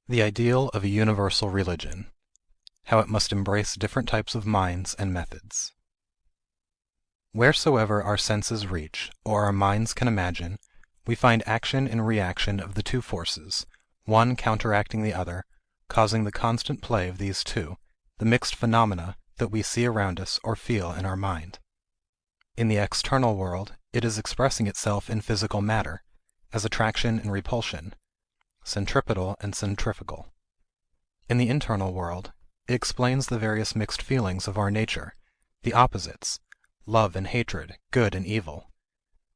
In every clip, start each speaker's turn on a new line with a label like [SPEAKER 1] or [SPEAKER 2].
[SPEAKER 1] The ideal of a universal religion. How it must embrace different types of minds and methods. Wheresoever our senses reach, or our minds can imagine, we find action and reaction of the two forces, one counteracting the other, causing the constant play of these two, the mixed phenomena that we see around us or feel in our mind. In the external world, it is expressing itself in physical matter, as attraction and repulsion, centripetal and centrifugal. In the internal world, it explains the various mixed feelings of our nature, the opposites, love and hatred, good and evil.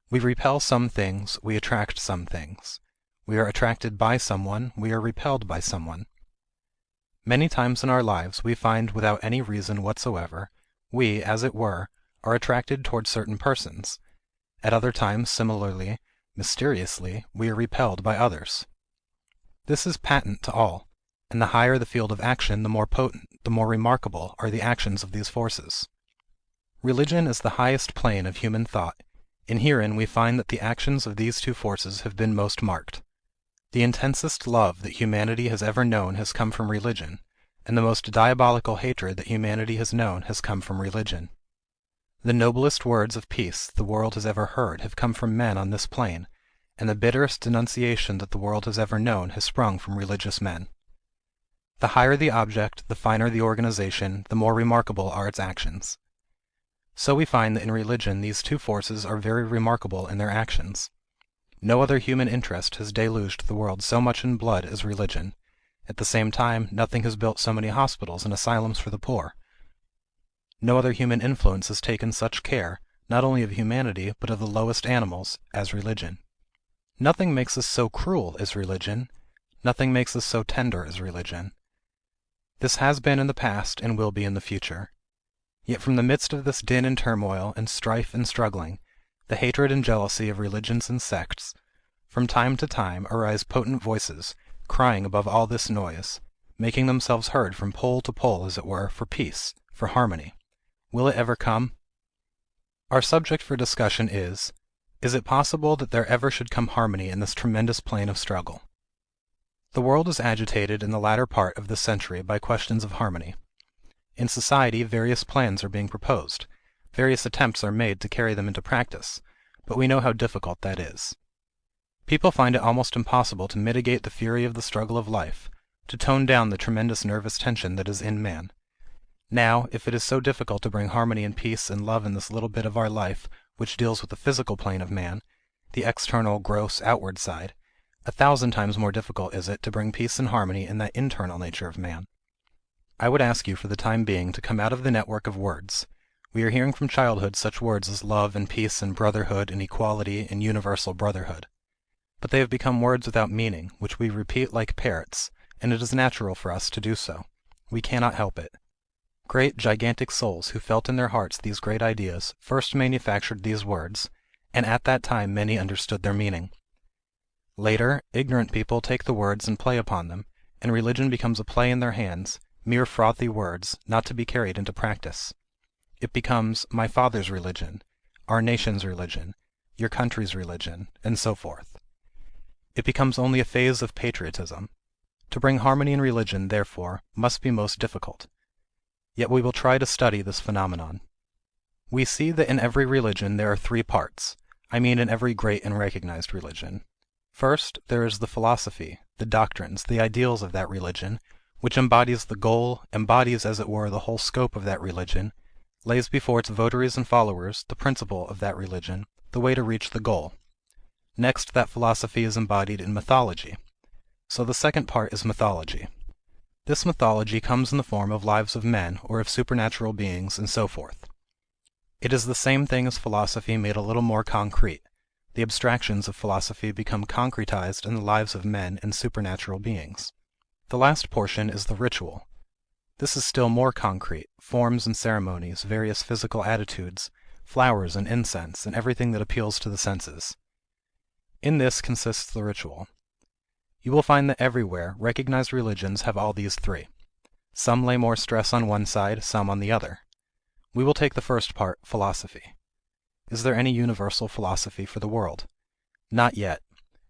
[SPEAKER 1] We repel some things, we attract some things. We are attracted by someone, we are repelled by someone. Many times in our lives we find without any reason whatsoever, we, as it were, are attracted towards certain persons. At other times, similarly, mysteriously, we are repelled by others. This is patent to all, and the higher the field of action, the more potent, the more remarkable are the actions of these forces. Religion is the highest plane of human thought, and herein we find that the actions of these two forces have been most marked. The intensest love that humanity has ever known has come from religion, and the most diabolical hatred that humanity has known has come from religion. The noblest words of peace the world has ever heard have come from men on this plane, and the bitterest denunciation that the world has ever known has sprung from religious men. The higher the object, the finer the organization, the more remarkable are its actions. So we find that in religion these two forces are very remarkable in their actions. No other human interest has deluged the world so much in blood as religion. At the same time, nothing has built so many hospitals and asylums for the poor. No other human influence has taken such care, not only of humanity, but of the lowest animals, as religion. Nothing makes us so cruel as religion. Nothing makes us so tender as religion. This has been in the past and will be in the future. Yet from the midst of this din and turmoil, and strife and struggling, the hatred and jealousy of religions and sects, from time to time arise potent voices, crying above all this noise, making themselves heard from pole to pole, as it were, for peace, for harmony. Will it ever come? Our subject for discussion is it possible that there ever should come harmony in this tremendous plane of struggle? The world is agitated in the latter part of this century by questions of harmony. In society various plans are being proposed, various attempts are made to carry them into practice, but we know how difficult that is. People find it almost impossible to mitigate the fury of the struggle of life, to tone down the tremendous nervous tension that is in man. Now, if it is so difficult to bring harmony and peace and love in this little bit of our life which deals with the physical plane of man, the external, gross, outward side, 1,000 times more difficult is it to bring peace and harmony in that internal nature of man. I would ask you for the time being to come out of the network of words. We are hearing from childhood such words as love and peace and brotherhood and equality and universal brotherhood. But they have become words without meaning, which we repeat like parrots, and it is natural for us to do so. We cannot help it. Great, gigantic souls who felt in their hearts these great ideas first manufactured these words, and at that time many understood their meaning. Later, ignorant people take the words and play upon them, and religion becomes a play in their hands, mere frothy words, not to be carried into practice. It becomes my father's religion, our nation's religion, your country's religion, and so forth. It becomes only a phase of patriotism. To bring harmony in religion, therefore, must be most difficult. Yet we will try to study this phenomenon. We see that in every religion there are three parts, I mean in every great and recognized religion. First, there is the philosophy, the doctrines, the ideals of that religion, which embodies the goal, embodies as it were the whole scope of that religion, lays before its votaries and followers the principle of that religion, the way to reach the goal. Next, that philosophy is embodied in mythology. So the second part is mythology. This mythology comes in the form of lives of men, or of supernatural beings, and so forth. It is the same thing as philosophy made a little more concrete. The abstractions of philosophy become concretized in the lives of men and supernatural beings. The last portion is the ritual. This is still more concrete, forms and ceremonies, various physical attitudes, flowers and incense, and everything that appeals to the senses. In this consists the ritual. You will find that everywhere recognized religions have all these three. Some lay more stress on one side, some on the other. We will take the first part, philosophy. Is there any universal philosophy for the world? Not yet.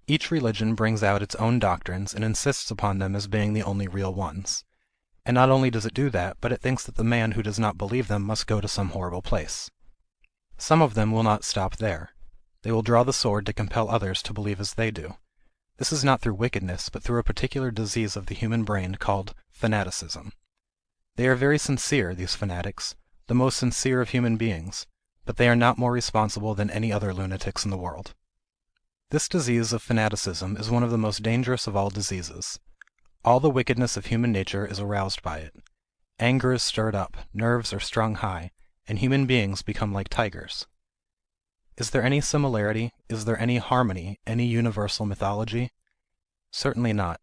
[SPEAKER 1] Each religion brings out its own doctrines and insists upon them as being the only real ones. And not only does it do that, but it thinks that the man who does not believe them must go to some horrible place. Some of them will not stop there. They will draw the sword to compel others to believe as they do. This is not through wickedness, but through a particular disease of the human brain called fanaticism. They are very sincere, these fanatics, the most sincere of human beings, but they are not more responsible than any other lunatics in the world. This disease of fanaticism is one of the most dangerous of all diseases. All the wickedness of human nature is aroused by it. Anger is stirred up, nerves are strung high, and human beings become like tigers. Is there any similarity, is there any harmony, any universal mythology? Certainly not.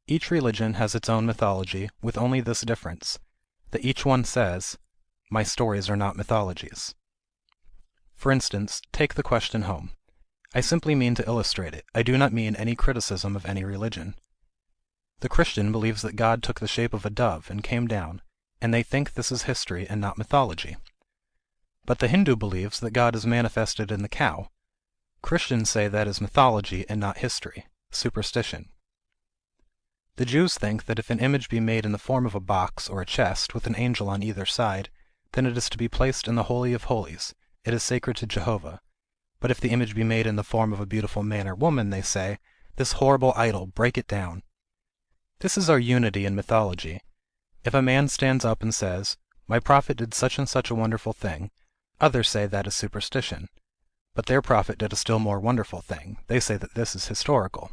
[SPEAKER 1] Each religion has its own mythology, with only this difference, that each one says, "My stories are not mythologies." For instance, take the question home. I simply mean to illustrate it. I do not mean any criticism of any religion. The Christian believes that God took the shape of a dove and came down, and they think this is history and not mythology. But the Hindu believes that God is manifested in the cow. Christians say that is mythology and not history, superstition. The Jews think that if an image be made in the form of a box or a chest with an angel on either side, then it is to be placed in the Holy of Holies, it is sacred to Jehovah. But if the image be made in the form of a beautiful man or woman, they say, "This horrible idol, break it down." This is our unity in mythology. If a man stands up and says, "My prophet did such and such a wonderful thing," others say that is superstition. But their prophet did a still more wonderful thing. They say that this is historical.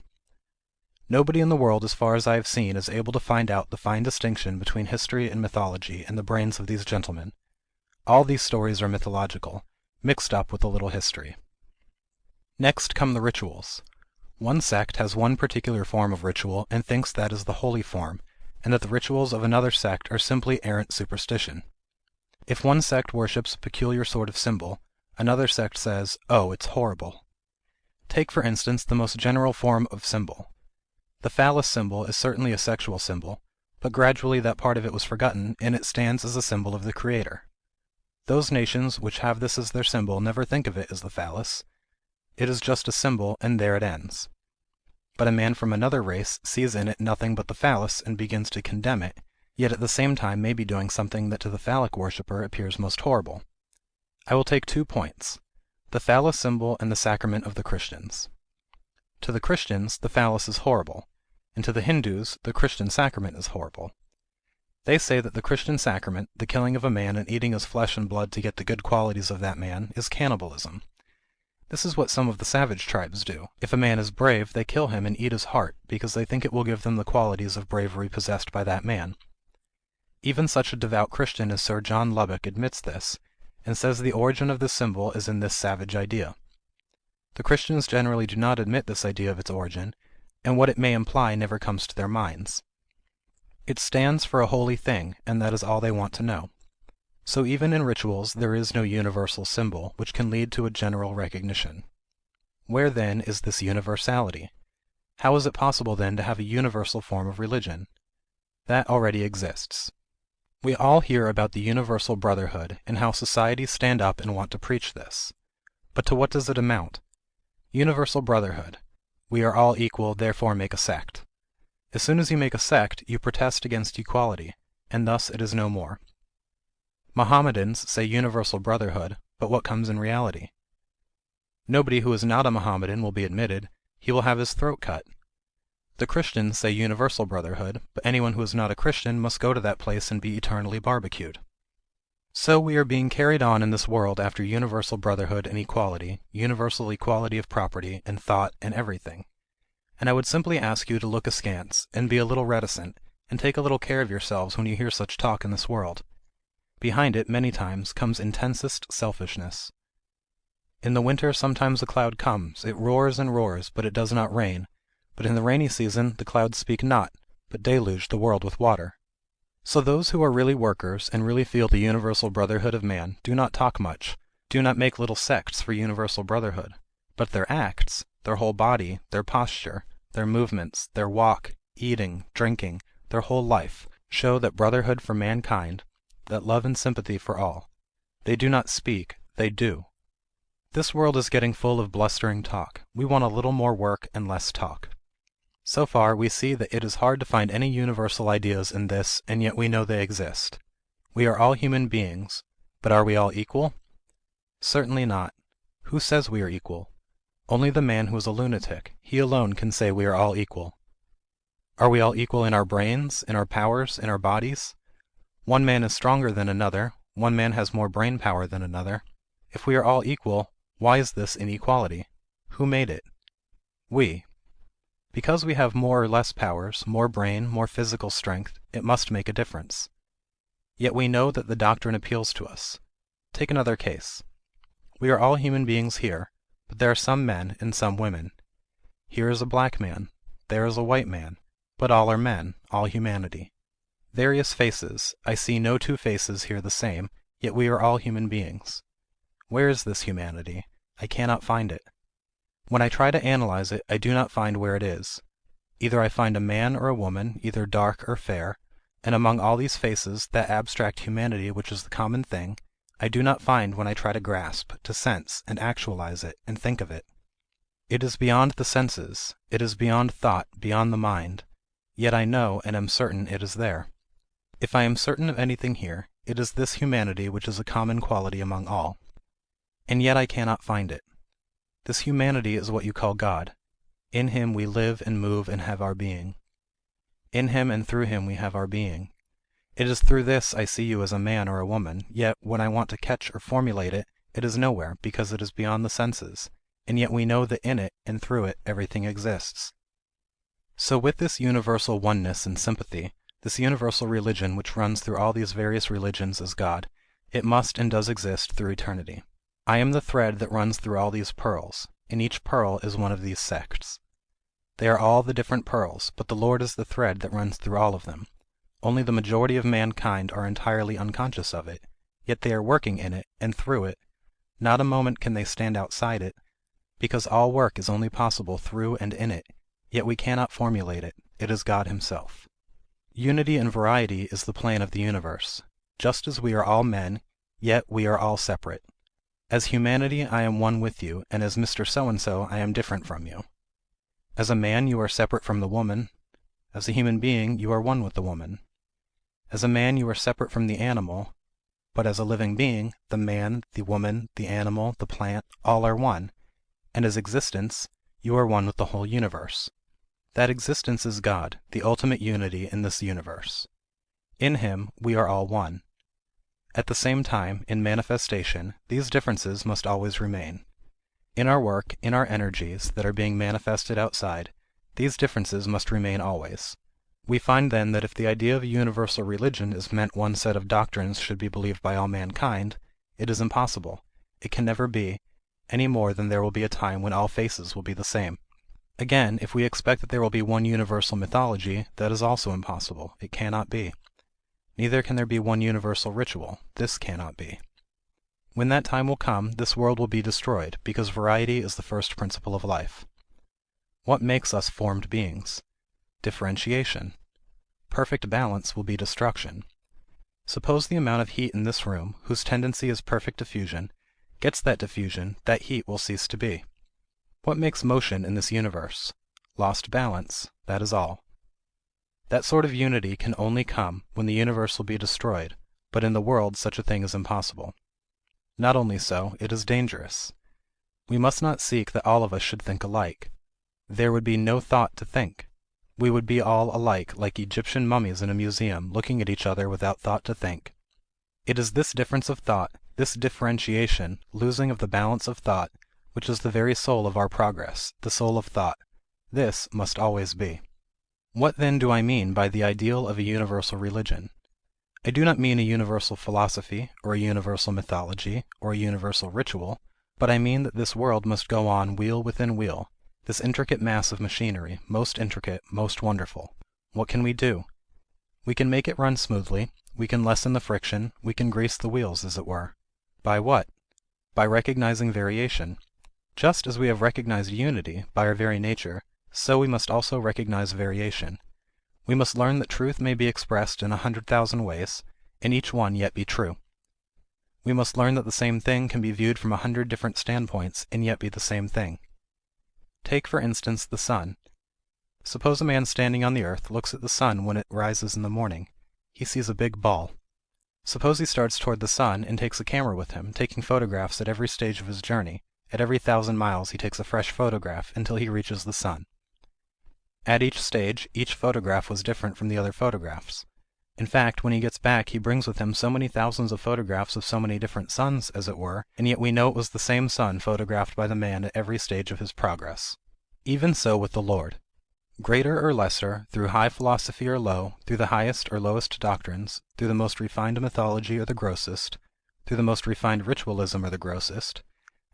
[SPEAKER 1] Nobody in the world, as far as I have seen, is able to find out the fine distinction between history and mythology in the brains of these gentlemen. All these stories are mythological, mixed up with a little history. Next come the rituals. One sect has one particular form of ritual and thinks that is the holy form, and that the rituals of another sect are simply errant superstition. If one sect worships a peculiar sort of symbol, another sect says, "Oh, it's horrible." Take for instance the most general form of symbol. The phallus symbol is certainly a sexual symbol, but gradually that part of it was forgotten, and it stands as a symbol of the Creator. Those nations which have this as their symbol never think of it as the phallus. It is just a symbol, and there it ends. But a man from another race sees in it nothing but the phallus and begins to condemn it, yet at the same time may be doing something that to the phallic worshipper appears most horrible. I will take 2 points: the phallus symbol and the sacrament of the Christians. To the Christians, the phallus is horrible, and to the Hindus, the Christian sacrament is horrible. They say that the Christian sacrament, the killing of a man and eating his flesh and blood to get the good qualities of that man, is cannibalism. This is what some of the savage tribes do. If a man is brave, they kill him and eat his heart, because they think it will give them the qualities of bravery possessed by that man. Even such a devout Christian as Sir John Lubbock admits this, and says the origin of this symbol is in this savage idea. The Christians generally do not admit this idea of its origin, and what it may imply never comes to their minds. It stands for a holy thing, and that is all they want to know. So even in rituals there is no universal symbol, which can lead to a general recognition. Where then is this universality? How is it possible then to have a universal form of religion? That already exists. We all hear about the universal brotherhood, and how societies stand up and want to preach this. But to what does it amount? Universal brotherhood. We are all equal, therefore make a sect. As soon as you make a sect, you protest against equality, and thus it is no more. Mohammedans say universal brotherhood, but what comes in reality? Nobody who is not a Mohammedan will be admitted, he will have his throat cut. The Christians say universal brotherhood, but anyone who is not a Christian must go to that place and be eternally barbecued. So we are being carried on in this world after universal brotherhood and equality, universal equality of property, and thought, and everything. And I would simply ask you to look askance, and be a little reticent, and take a little care of yourselves when you hear such talk in this world. Behind it, many times, comes intensest selfishness. In the winter sometimes a cloud comes, it roars and roars, but it does not rain, but in the rainy season the clouds speak not, but deluge the world with water. So those who are really workers, and really feel the universal brotherhood of man, do not talk much, do not make little sects for universal brotherhood, but their acts, their whole body, their posture, their movements, their walk, eating, drinking, their whole life, show that brotherhood for mankind, that love and sympathy for all. They do not speak, they do. This world is getting full of blustering talk. We want a little more work and less talk. So far, we see that it is hard to find any universal ideas in this, and yet we know they exist. We are all human beings, but are we all equal? Certainly not. Who says we are equal? Only the man who is a lunatic. He alone can say we are all equal. Are we all equal in our brains, in our powers, in our bodies? One man is stronger than another, one man has more brain power than another. If we are all equal, why is this inequality? Who made it? We. Because we have more or less powers, more brain, more physical strength, it must make a difference. Yet we know that the doctrine appeals to us. Take another case. We are all human beings here, but there are some men and some women. Here is a black man, there is a white man, but all are men, all humanity. Various faces, I see no two faces here the same, yet we are all human beings. Where is this humanity? I cannot find it. When I try to analyze it, I do not find where it is. Either I find a man or a woman, either dark or fair, and among all these faces, that abstract humanity which is the common thing, I do not find when I try to grasp, to sense, and actualize it, and think of it. It is beyond the senses, it is beyond thought, beyond the mind, yet I know and am certain it is there. If I am certain of anything here, it is this humanity which is a common quality among all. And yet I cannot find it. This humanity is what you call God. In him we live and move and have our being. In him and through him we have our being. It is through this I see you as a man or a woman, yet when I want to catch or formulate it, it is nowhere, because it is beyond the senses, and yet we know that in it and through it everything exists. So with this universal oneness and sympathy, this universal religion which runs through all these various religions as God, it must and does exist through eternity. I am the thread that runs through all these pearls, and each pearl is one of these sects. They are all the different pearls, but the Lord is the thread that runs through all of them. Only the majority of mankind are entirely unconscious of it, yet they are working in it, and through it. Not a moment can they stand outside it, because all work is only possible through and in it, yet we cannot formulate it. It is God himself. Unity and variety is the plan of the universe. Just as we are all men, yet we are all separate. As humanity I am one with you, and as Mr. So-and-so I am different from you. As a man you are separate from the woman. As a human being you are one with the woman. As a man you are separate from the animal, but as a living being, the man, the woman, the animal, the plant, all are one, and as existence, you are one with the whole universe. That existence is God, the ultimate unity in this universe. In him we are all one. At the same time, in manifestation, these differences must always remain. In our work, in our energies, that are being manifested outside, these differences must remain always. We find then that if the idea of a universal religion is meant one set of doctrines should be believed by all mankind, it is impossible. It can never be, any more than there will be a time when all faces will be the same. Again, if we expect that there will be one universal mythology, that is also impossible. It cannot be. Neither can there be one universal ritual. This cannot be. When that time will come, this world will be destroyed, because variety is the first principle of life. What makes us formed beings? Differentiation. Perfect balance will be destruction. Suppose the amount of heat in this room, whose tendency is perfect diffusion, gets that diffusion, that heat will cease to be. What makes motion in this universe? Lost balance, that is all. That sort of unity can only come when the universe will be destroyed, but in the world such a thing is impossible. Not only so, it is dangerous. We must not seek that all of us should think alike. There would be no thought to think. We would be all alike, like Egyptian mummies in a museum, looking at each other without thought to think. It is this difference of thought, this differentiation, losing of the balance of thought, which is the very soul of our progress, the soul of thought. This must always be. What then do I mean by the ideal of a universal religion? I do not mean a universal philosophy, or a universal mythology, or a universal ritual, but I mean that this world must go on wheel within wheel, this intricate mass of machinery, most intricate, most wonderful. What can we do? We can make it run smoothly, we can lessen the friction, we can grease the wheels, as it were. By what? By recognizing variation. Just as we have recognized unity, by our very nature, so we must also recognize variation. We must learn that truth may be expressed in 100,000 ways, and each one yet be true. We must learn that the same thing can be viewed from 100 different standpoints and yet be the same thing. Take, for instance, the sun. Suppose a man standing on the earth looks at the sun when it rises in the morning. He sees a big ball. Suppose he starts toward the sun and takes a camera with him, taking photographs at every stage of his journey. At every 1,000 miles he takes a fresh photograph until he reaches the sun. At each stage, each photograph was different from the other photographs. In fact, when he gets back he brings with him so many thousands of photographs of so many different suns, as it were, and yet we know it was the same sun photographed by the man at every stage of his progress. Even so with the Lord. Greater or lesser, through high philosophy or low, through the highest or lowest doctrines, through the most refined mythology or the grossest, through the most refined ritualism or the grossest,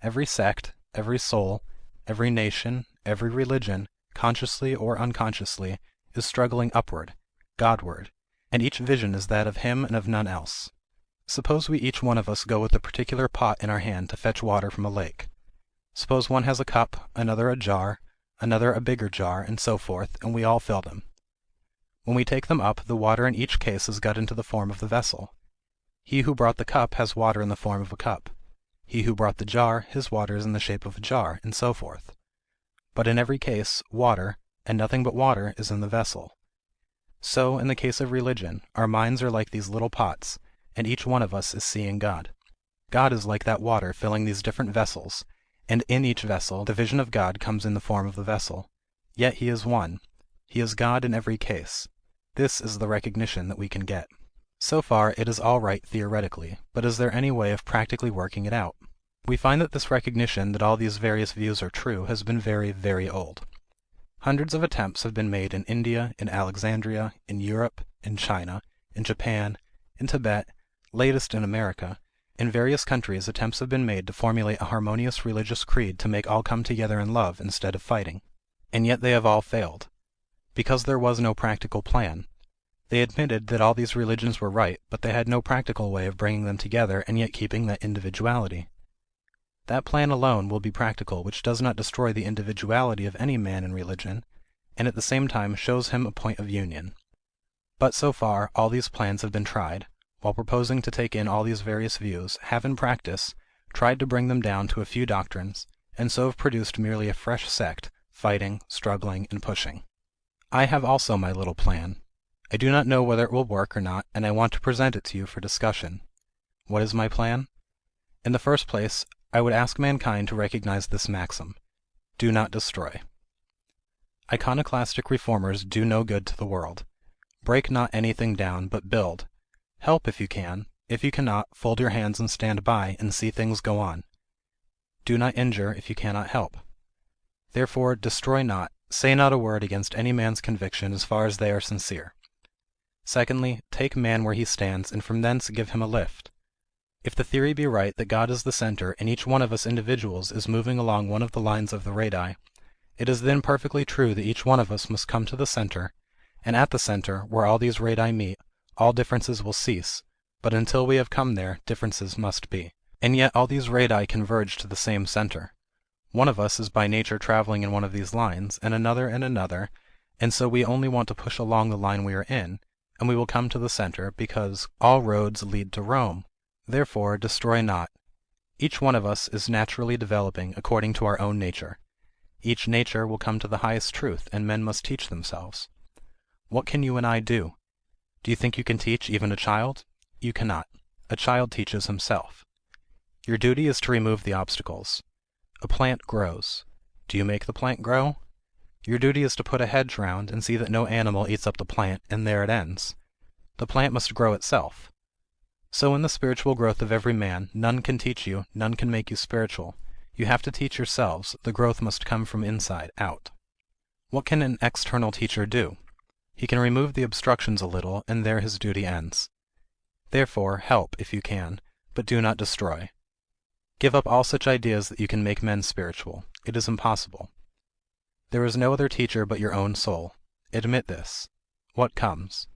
[SPEAKER 1] every sect, every soul, every nation, every religion, consciously or unconsciously, is struggling upward, Godward, and each vision is that of him and of none else. Suppose we each one of us go with a particular pot in our hand to fetch water from a lake. Suppose one has a cup, another a jar, another a bigger jar, and so forth, and we all fill them. When we take them up, the water in each case is got into the form of the vessel. He who brought the cup has water in the form of a cup. He who brought the jar, his water is in the shape of a jar, and so forth. But in every case, water, and nothing but water, is in the vessel. So, in the case of religion, our minds are like these little pots, and each one of us is seeing God. God is like that water filling these different vessels, and in each vessel the vision of God comes in the form of the vessel. Yet he is one. He is God in every case. This is the recognition that we can get. So far it is all right theoretically, but is there any way of practically working it out? We find that this recognition that all these various views are true has been very, very old. Hundreds of attempts have been made in India, in Alexandria, in Europe, in China, in Japan, in Tibet, latest in America. In various countries attempts have been made to formulate a harmonious religious creed to make all come together in love instead of fighting. And yet they have all failed. Because there was no practical plan. They admitted that all these religions were right, but they had no practical way of bringing them together and yet keeping that individuality. That plan alone will be practical which does not destroy the individuality of any man in religion, and at the same time shows him a point of union. But so far, all these plans have been tried, while proposing to take in all these various views, have in practice tried to bring them down to a few doctrines, and so have produced merely a fresh sect, fighting, struggling, and pushing. I have also my little plan. I do not know whether it will work or not, and I want to present it to you for discussion. What is my plan? In the first place, I would ask mankind to recognize this maxim: do not destroy. Iconoclastic reformers do no good to the world. Break not anything down, but build. Help if you can. If you cannot, fold your hands and stand by, and see things go on. Do not injure if you cannot help. Therefore, destroy not, say not a word against any man's conviction as far as they are sincere. Secondly, take man where he stands, and from thence give him a lift. If the theory be right that God is the center, and each one of us individuals is moving along one of the lines of the radii, it is then perfectly true that each one of us must come to the center, and at the center, where all these radii meet, all differences will cease, but until we have come there, differences must be. And yet all these radii converge to the same center. One of us is by nature traveling in one of these lines, and another in another, and so we only want to push along the line we are in, and we will come to the center, because all roads lead to Rome. Therefore, destroy not. Each one of us is naturally developing according to our own nature. Each nature will come to the highest truth, and men must teach themselves. What can you and I do? Do you think you can teach even a child? You cannot. A child teaches himself. Your duty is to remove the obstacles. A plant grows. Do you make the plant grow? Your duty is to put a hedge round, and see that no animal eats up the plant, and there it ends. The plant must grow itself. So in the spiritual growth of every man, none can teach you, none can make you spiritual. You have to teach yourselves, the growth must come from inside out. What can an external teacher do? He can remove the obstructions a little, and there his duty ends. Therefore, help if you can, but do not destroy. Give up all such ideas that you can make men spiritual. It is impossible. There is no other teacher but your own soul. Admit this. What comes?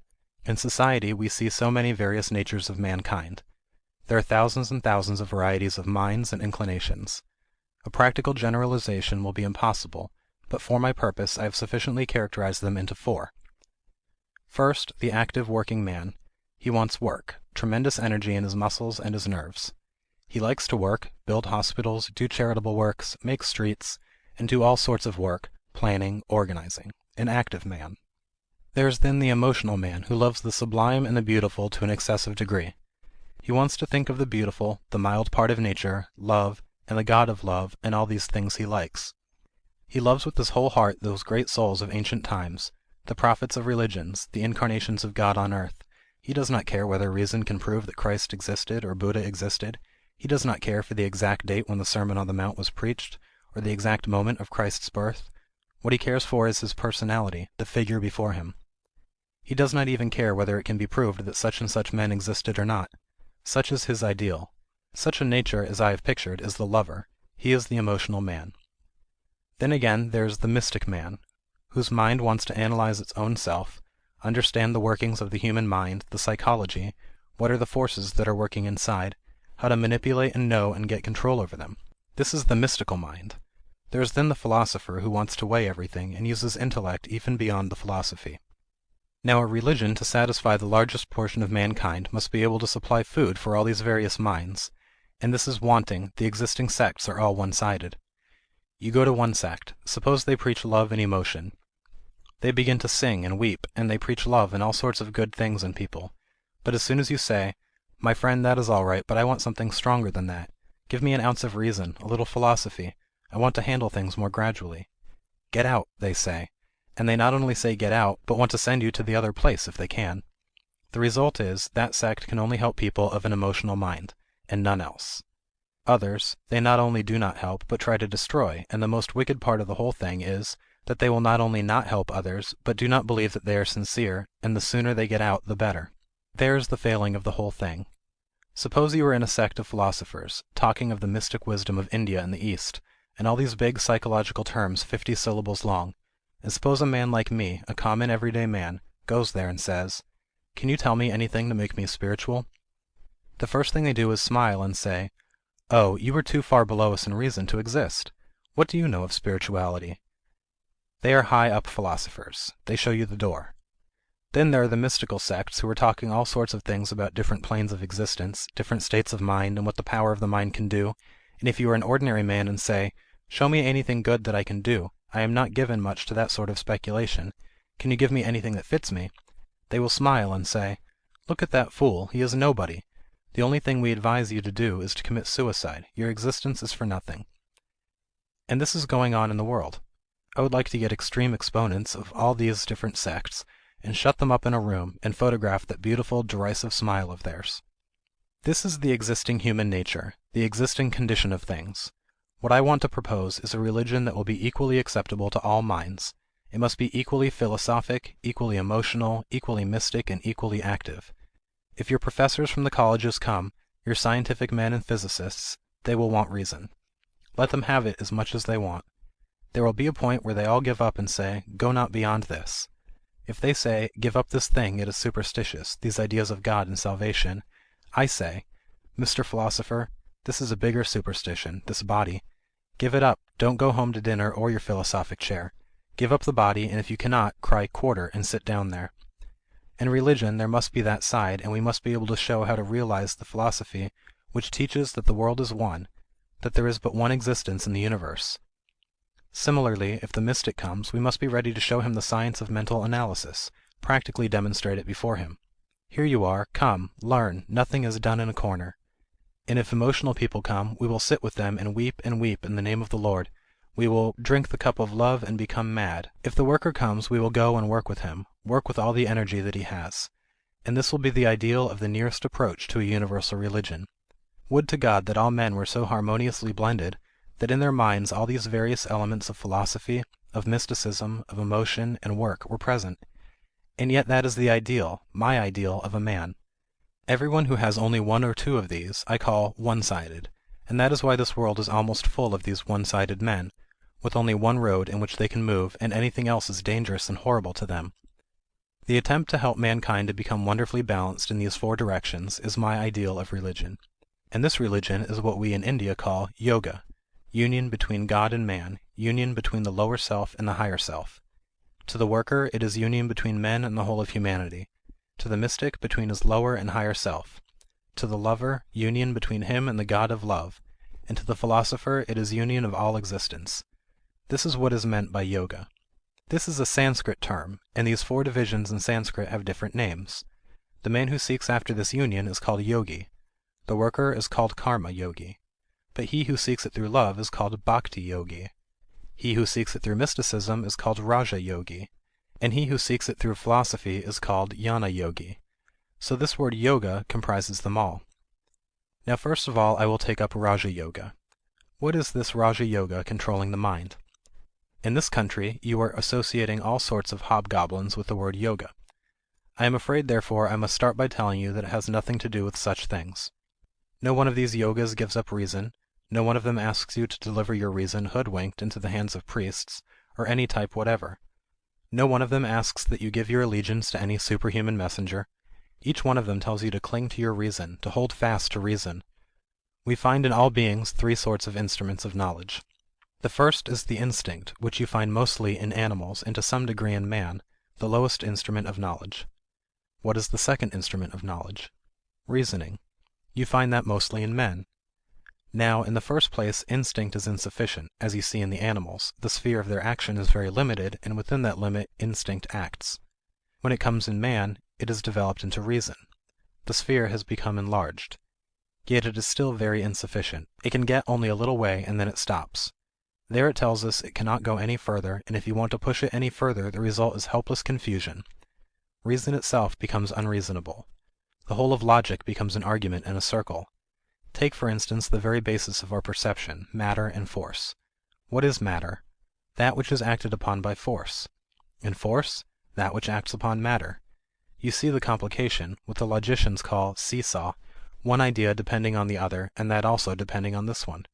[SPEAKER 1] In society we see so many various natures of mankind. There are thousands and thousands of varieties of minds and inclinations. A practical generalization will be impossible, but for my purpose I have sufficiently characterized them into 4. First, the active working man. He wants work, tremendous energy in his muscles and his nerves. He likes to work, build hospitals, do charitable works, make streets, and do all sorts of work, planning, organizing. An active man. There is then the emotional man, who loves the sublime and the beautiful to an excessive degree. He wants to think of the beautiful, the mild part of nature, love, and the God of love, and all these things he likes. He loves with his whole heart those great souls of ancient times, the prophets of religions, the incarnations of God on earth. He does not care whether reason can prove that Christ existed or Buddha existed. He does not care for the exact date when the Sermon on the Mount was preached, or the exact moment of Christ's birth. What he cares for is his personality, the figure before him. He does not even care whether it can be proved that such and such men existed or not. Such is his ideal. Such a nature as I have pictured is the lover. He is the emotional man. Then again there is the mystic man, whose mind wants to analyze its own self, understand the workings of the human mind, the psychology, what are the forces that are working inside, how to manipulate and know and get control over them. This is the mystical mind. There is then the philosopher who wants to weigh everything and uses intellect even beyond the philosophy. Now a religion to satisfy the largest portion of mankind must be able to supply food for all these various minds, and this is wanting, the existing sects are all one-sided. You go to one sect, suppose they preach love and emotion. They begin to sing and weep, and they preach love and all sorts of good things in people. But as soon as you say, "My friend, that is all right, but I want something stronger than that. Give me an ounce of reason, a little philosophy. I want to handle things more gradually." "Get out," they say. And they not only say get out, but want to send you to the other place if they can. The result is, that sect can only help people of an emotional mind, and none else. Others, they not only do not help, but try to destroy, and the most wicked part of the whole thing is, that they will not only not help others, but do not believe that they are sincere, and the sooner they get out, the better. There is the failing of the whole thing. Suppose you were in a sect of philosophers, talking of the mystic wisdom of India and the East, and all these big psychological terms 50 syllables long, and suppose a man like me, a common everyday man, goes there and says, "Can you tell me anything to make me spiritual?" The first thing they do is smile and say, "Oh, you are too far below us in reason to exist. What do you know of spirituality?" They are high up philosophers. They show you the door. Then there are the mystical sects who are talking all sorts of things about different planes of existence, different states of mind, and what the power of the mind can do, and if you are an ordinary man and say, "Show me anything good that I can do. I am not given much to that sort of speculation. Can you give me anything that fits me?" They will smile and say, "Look at that fool. He is nobody. The only thing we advise you to do is to commit suicide. Your existence is for nothing." And this is going on in the world. I would like to get extreme exponents of all these different sects, and shut them up in a room, and photograph that beautiful derisive smile of theirs. This is the existing human nature, the existing condition of things. What I want to propose is a religion that will be equally acceptable to all minds. It must be equally philosophic, equally emotional, equally mystic, and equally active. If your professors from the colleges come, your scientific men and physicists, they will want reason. Let them have it as much as they want. There will be a point where they all give up and say, "Go not beyond this." If they say, "Give up this thing, it is superstitious, these ideas of God and salvation," I say, "Mr. Philosopher, this is a bigger superstition, this body. Give it up, don't go home to dinner or your philosophic chair. Give up the body, and if you cannot, cry 'quarter' and sit down there." In religion there must be that side, and we must be able to show how to realize the philosophy which teaches that the world is one, that there is but one existence in the universe. Similarly, if the mystic comes, we must be ready to show him the science of mental analysis, practically demonstrate it before him. Here you are, come, learn, nothing is done in a corner. And if emotional people come, we will sit with them and weep in the name of the Lord. We will drink the cup of love and become mad. If the worker comes, we will go and work with him, work with all the energy that he has. And this will be the ideal of the nearest approach to a universal religion. Would to God that all men were so harmoniously blended, that in their minds all these various elements of philosophy, of mysticism, of emotion, and work were present. And yet that is the ideal, my ideal, of a man. Everyone who has only one or two of these, I call one-sided, and that is why this world is almost full of these one-sided men, with only one road in which they can move, and anything else is dangerous and horrible to them. The attempt to help mankind to become wonderfully balanced in these 4 directions is my ideal of religion. And this religion is what we in India call yoga, union between God and man, union between the lower self and the higher self. To the worker it is union between men and the whole of humanity. To the mystic, between his lower and higher self. To the lover, union between him and the God of love, and to the philosopher it is union of all existence. This is what is meant by yoga. This is a Sanskrit term, and these four divisions in Sanskrit have different names. The man who seeks after this union is called yogi. The worker is called karma yogi. But he who seeks it through love is called bhakti yogi. He who seeks it through mysticism is called raja yogi. And he who seeks it through philosophy is called jnana yogi. So this word yoga comprises them all. Now first of all I will take up Raja Yoga. What is this Raja Yoga controlling the mind? In this country you are associating all sorts of hobgoblins with the word yoga. I am afraid therefore I must start by telling you that it has nothing to do with such things. No one of these yogas gives up reason, no one of them asks you to deliver your reason hoodwinked into the hands of priests, or any type whatever. No one of them asks that you give your allegiance to any superhuman messenger. Each one of them tells you to cling to your reason, to hold fast to reason. We find in all beings three sorts of instruments of knowledge. The first is the instinct, which you find mostly in animals and to some degree in man, the lowest instrument of knowledge. What is the second instrument of knowledge? Reasoning. You find that mostly in men. Now, in the first place, instinct is insufficient, as you see in the animals, the sphere of their action is very limited, and within that limit instinct acts. When it comes in man, it is developed into reason. The sphere has become enlarged. Yet it is still very insufficient. It can get only a little way and then it stops. There it tells us it cannot go any further, and if you want to push it any further, the result is helpless confusion. Reason itself becomes unreasonable. The whole of logic becomes an argument in a circle. Take for instance the very basis of our perception, matter and force. What is matter? That which is acted upon by force. And force? That which acts upon matter. You see the complication, what the logicians call seesaw, one idea depending on the other, and that also depending on this one.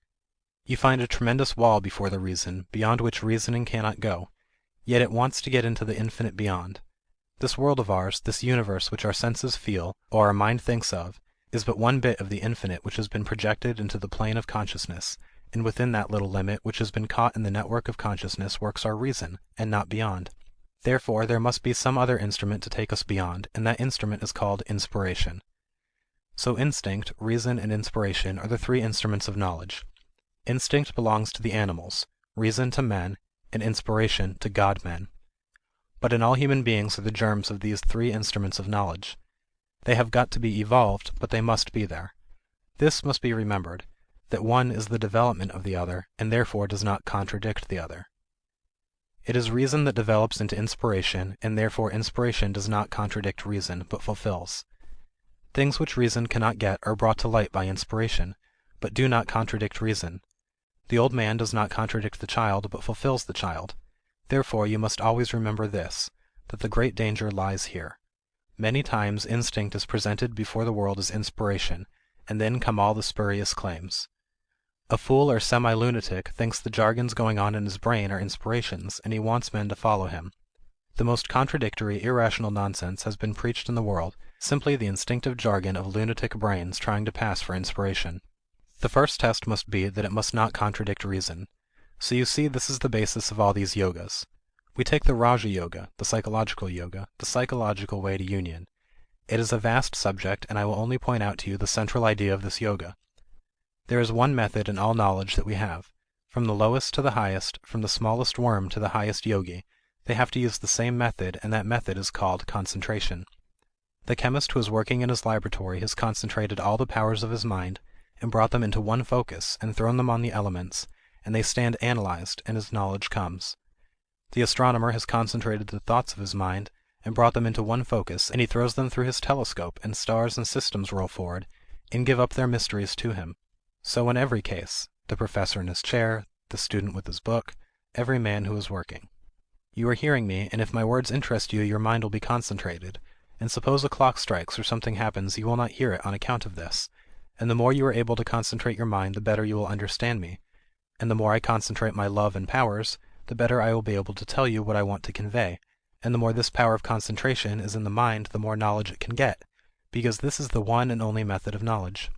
[SPEAKER 1] You find a tremendous wall before the reason, beyond which reasoning cannot go, yet it wants to get into the infinite beyond. This world of ours, this universe which our senses feel, or our mind thinks of, is but one bit of the infinite which has been projected into the plane of consciousness, and within that little limit which has been caught in the network of consciousness works our reason, and not beyond. Therefore there must be some other instrument to take us beyond, and that instrument is called inspiration. So instinct, reason, and inspiration are the three instruments of knowledge. Instinct belongs to the animals, reason to men, and inspiration to God-men. But in all human beings are the germs of these three instruments of knowledge. They have got to be evolved, but they must be there. This must be remembered, that one is the development of the other, and therefore does not contradict the other. It is reason that develops into inspiration, and therefore inspiration does not contradict reason, but fulfills. Things which reason cannot get are brought to light by inspiration, but do not contradict reason. The old man does not contradict the child, but fulfills the child. Therefore you must always remember this, that the great danger lies here. Many times instinct is presented before the world as inspiration, and then come all the spurious claims. A fool or semi-lunatic thinks the jargons going on in his brain are inspirations, and he wants men to follow him. The most contradictory, irrational nonsense has been preached in the world, simply the instinctive jargon of lunatic brains trying to pass for inspiration. The first test must be that it must not contradict reason. So you see this is the basis of all these yogas. We take the Raja Yoga, the psychological way to union. It is a vast subject, and I will only point out to you the central idea of this yoga. There is one method in all knowledge that we have. From the lowest to the highest, from the smallest worm to the highest yogi, they have to use the same method, and that method is called concentration. The chemist who is working in his laboratory has concentrated all the powers of his mind, and brought them into one focus, and thrown them on the elements, and they stand analyzed, and his knowledge comes. The astronomer has concentrated the thoughts of his mind, and brought them into one focus, and he throws them through his telescope, and stars and systems roll forward, and give up their mysteries to him. So in every case, the professor in his chair, the student with his book, every man who is working. You are hearing me, and if my words interest you, your mind will be concentrated, and suppose a clock strikes or something happens, you will not hear it on account of this. And the more you are able to concentrate your mind, the better you will understand me. And the more I concentrate my love and powers, the better I will be able to tell you what I want to convey. And the more this power of concentration is in the mind, the more knowledge it can get, because this is the one and only method of knowledge.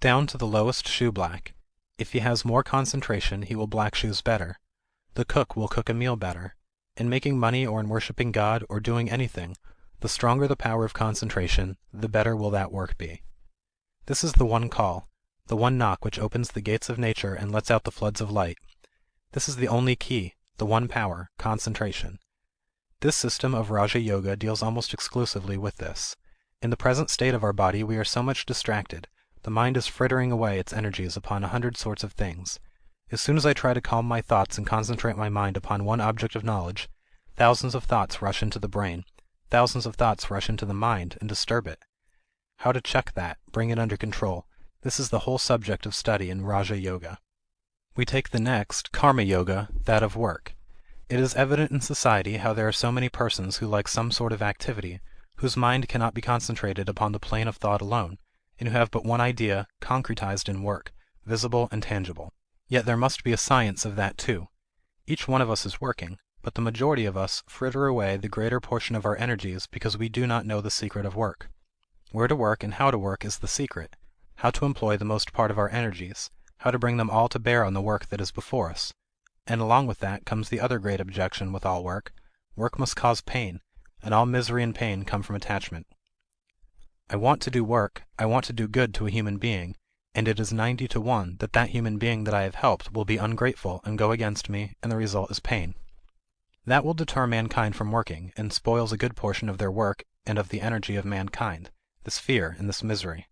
[SPEAKER 1] Down to the lowest shoe black. If he has more concentration, he will black shoes better. The cook will cook a meal better. In making money or in worshipping God or doing anything, the stronger the power of concentration, the better will that work be. This is the one call, the one knock which opens the gates of nature and lets out the floods of light. This is the only key, the one power, concentration. This system of Raja Yoga deals almost exclusively with this. In the present state of our body we are so much distracted, the mind is frittering away its energies upon 100 sorts of things. As soon as I try to calm my thoughts and concentrate my mind upon one object of knowledge, thousands of thoughts rush into the brain, thousands of thoughts rush into the mind, and disturb it. How to check that, bring it under control, this is the whole subject of study in Raja Yoga. We take the next, Karma Yoga, that of work. It is evident in society how there are so many persons who like some sort of activity, whose mind cannot be concentrated upon the plane of thought alone, and who have but one idea, concretized in work, visible and tangible. Yet there must be a science of that too. Each one of us is working, but the majority of us fritter away the greater portion of our energies because we do not know the secret of work. Where to work and how to work is the secret, how to employ the most part of our energies, how to bring them all to bear on the work that is before us. And along with that comes the other great objection with all work: work must cause pain, and all misery and pain come from attachment. I want to do work, I want to do good to a human being, and it is 90 to 1 that that human being that I have helped will be ungrateful and go against me, and the result is pain. That will deter mankind from working, and spoils a good portion of their work and of the energy of mankind, this fear and this misery.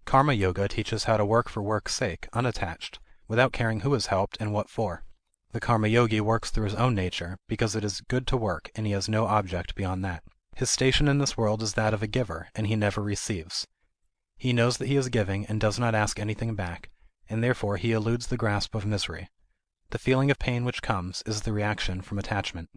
[SPEAKER 1] Karma Yoga teaches how to work for work's sake, unattached, without caring who is helped and what for. The Karma Yogi works through his own nature, because it is good to work, and he has no object beyond that. His station in this world is that of a giver, and he never receives. He knows that he is giving, and does not ask anything back, and therefore he eludes the grasp of misery. The feeling of pain which comes is the reaction from attachment.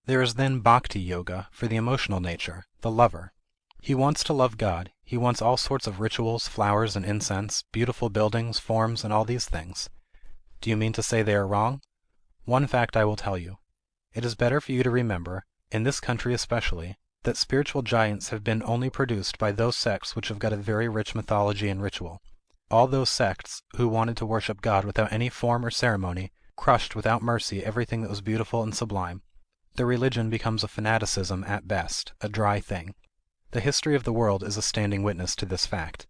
[SPEAKER 1] There is then Bhakti Yoga, for the emotional nature, the lover. He wants to love God, he wants all sorts of rituals, flowers and incense, beautiful buildings, forms, and all these things. Do you mean to say they are wrong? One fact I will tell you. It is better for you to remember, in this country especially, that spiritual giants have been only produced by those sects which have got a very rich mythology and ritual. All those sects, who wanted to worship God without any form or ceremony, crushed without mercy everything that was beautiful and sublime. Their religion becomes a fanaticism at best, a dry thing. The history of the world is a standing witness to this fact.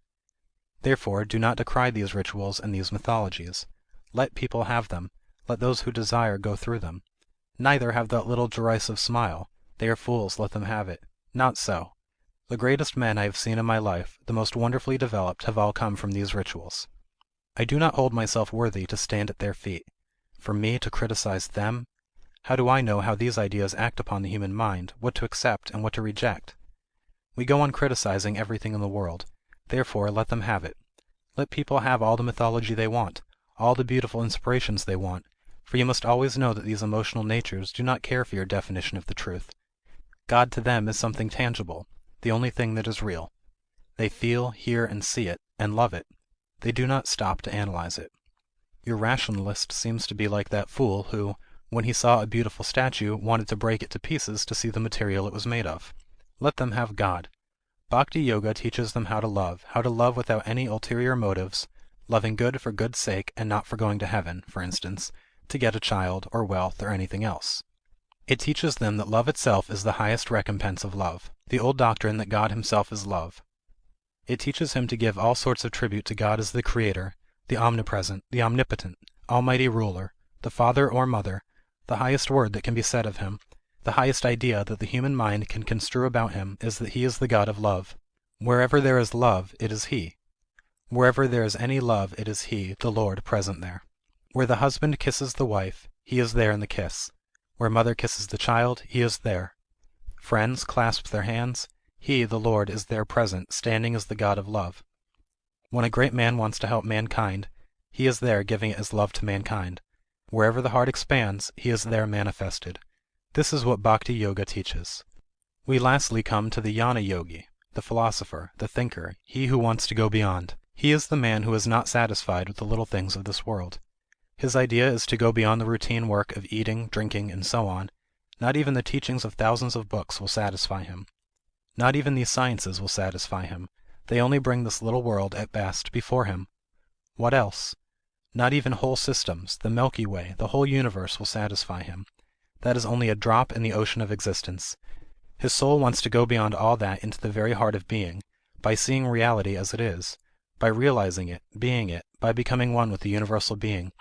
[SPEAKER 1] Therefore, do not decry these rituals and these mythologies. Let people have them, let those who desire go through them. Neither have that little derisive smile, they are fools, let them have it. Not so. The greatest men I have seen in my life, the most wonderfully developed, have all come from these rituals. I do not hold myself worthy to stand at their feet. For me to criticize them? How do I know how these ideas act upon the human mind, what to accept and what to reject? We go on criticizing everything in the world. Therefore, let them have it. Let people have all the mythology they want, all the beautiful inspirations they want, for you must always know that these emotional natures do not care for your definition of the truth. God to them is something tangible, the only thing that is real. They feel, hear, and see it, and love it. They do not stop to analyze it. Your rationalist seems to be like that fool who, when he saw a beautiful statue, wanted to break it to pieces to see the material it was made of. Let them have God. Bhakti Yoga teaches them how to love without any ulterior motives, loving good for good's sake and not for going to heaven, for instance, to get a child, or wealth, or anything else. It teaches them that love itself is the highest recompense of love, the old doctrine that God himself is love. It teaches him to give all sorts of tribute to God as the Creator, the Omnipresent, the Omnipotent, Almighty Ruler, the Father or Mother, the highest word that can be said of him, the highest idea that the human mind can construe about him is that he is the God of love. Wherever there is love, it is he. Wherever there is any love, it is he, the Lord, present there. Where the husband kisses the wife, he is there in the kiss. Where mother kisses the child, he is there. Friends clasp their hands, he, the Lord, is there present, standing as the God of love. When a great man wants to help mankind, he is there giving it as love to mankind. Wherever the heart expands, he is there manifested. This is what Bhakti Yoga teaches. We lastly come to the Jnana Yogi, the philosopher, the thinker, he who wants to go beyond. He is the man who is not satisfied with the little things of this world. His idea is to go beyond the routine work of eating, drinking, and so on. Not even the teachings of thousands of books will satisfy him. Not even these sciences will satisfy him. They only bring this little world, at best, before him. What else? Not even whole systems, the Milky Way, the whole universe will satisfy him. That is only a drop in the ocean of existence. His soul wants to go beyond all that into the very heart of being, by seeing reality as it is, by realizing it, by becoming one with the universal being.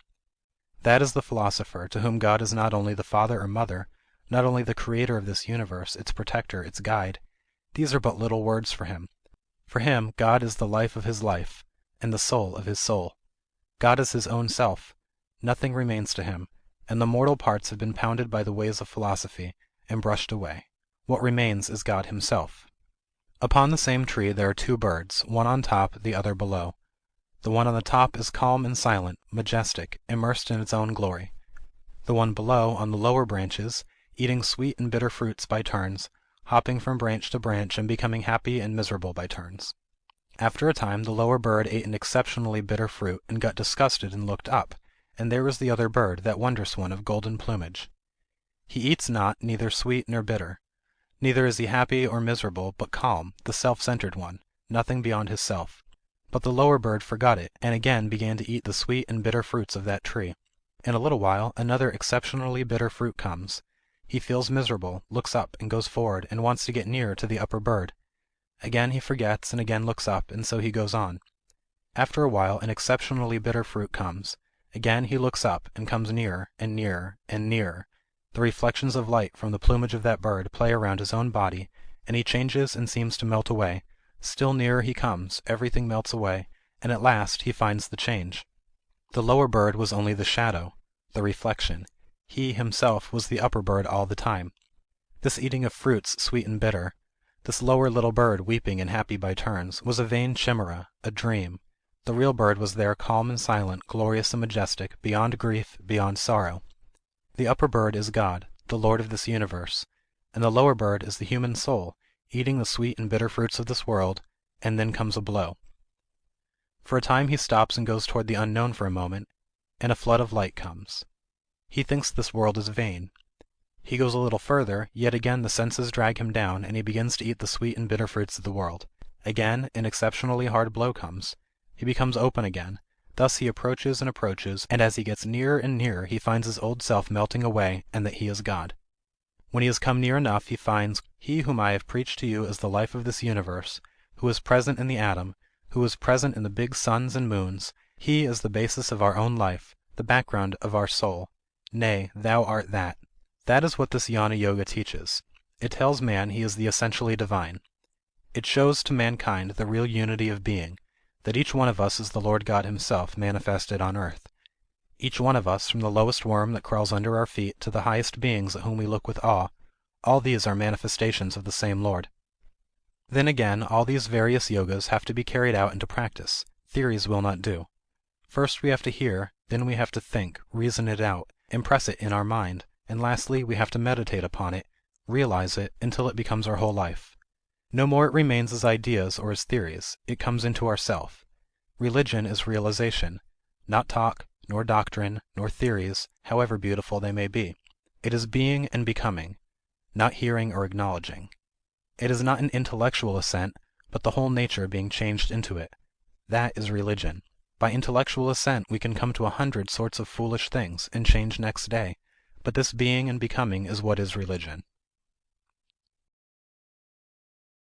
[SPEAKER 1] That is the philosopher, to whom God is not only the father or mother, not only the creator of this universe, its protector, its guide. These are but little words for him. For him, God is the life of his life, and the soul of his soul. God is his own self. Nothing remains to him, and the mortal parts have been pounded by the ways of philosophy, and brushed away. What remains is God himself. Upon the same tree there are two birds, one on top, the other below. The one on the top is calm and silent, majestic, immersed in its own glory. The one below, on the lower branches, eating sweet and bitter fruits by turns, hopping from branch to branch and becoming happy and miserable by turns. After a time the lower bird ate an exceptionally bitter fruit and got disgusted and looked up, and there was the other bird, that wondrous one of golden plumage. He eats not, neither sweet nor bitter. Neither is he happy or miserable, but calm, the self-centered one, nothing beyond his self. But the lower bird forgot it, and again began to eat the sweet and bitter fruits of that tree. In a little while another exceptionally bitter fruit comes. He feels miserable, looks up, and goes forward, and wants to get nearer to the upper bird. Again he forgets, and again looks up, and so he goes on. After a while an exceptionally bitter fruit comes. Again he looks up, and comes nearer, and nearer, and nearer. The reflections of light from the plumage of that bird play around his own body, and he changes and seems to melt away. Still nearer he comes, everything melts away, and at last he finds the change. The lower bird was only the shadow, the reflection. He himself was the upper bird all the time. This eating of fruits sweet and bitter, this lower little bird weeping and happy by turns, was a vain chimera, a dream. The real bird was there calm and silent, glorious and majestic, beyond grief, beyond sorrow. The upper bird is God, the Lord of this universe, and the lower bird is the human soul, eating the sweet and bitter fruits of this world, and then comes a blow. For a time he stops and goes toward the unknown for a moment, and a flood of light comes. He thinks this world is vain. He goes a little further, yet again the senses drag him down, and he begins to eat the sweet and bitter fruits of the world. Again an exceptionally hard blow comes. He becomes open again. Thus he approaches and approaches, and as he gets nearer and nearer he finds his old self melting away, and that he is God. When he has come near enough he finds, "He whom I have preached to you as the life of this universe, who is present in the atom, who is present in the big suns and moons, he is the basis of our own life, the background of our soul. Nay, thou art that." That is what this Jnana Yoga teaches. It tells man he is the essentially divine. It shows to mankind the real unity of being, that each one of us is the Lord God himself manifested on earth. Each one of us, from the lowest worm that crawls under our feet to the highest beings at whom we look with awe, all these are manifestations of the same Lord. Then again, all these various yogas have to be carried out into practice. Theories will not do. First we have to hear, then we have to think, reason it out, impress it in our mind, and lastly we have to meditate upon it, realize it, until it becomes our whole life. No more it remains as ideas or as theories, it comes into ourself. Religion is realization, not talk, nor doctrine, nor theories, however beautiful they may be. It is being and becoming, not hearing or acknowledging. It is not an intellectual assent, but the whole nature being changed into it. That is religion. By intellectual assent we can come to 100 sorts of foolish things, and change next day, but this being and becoming is what is religion.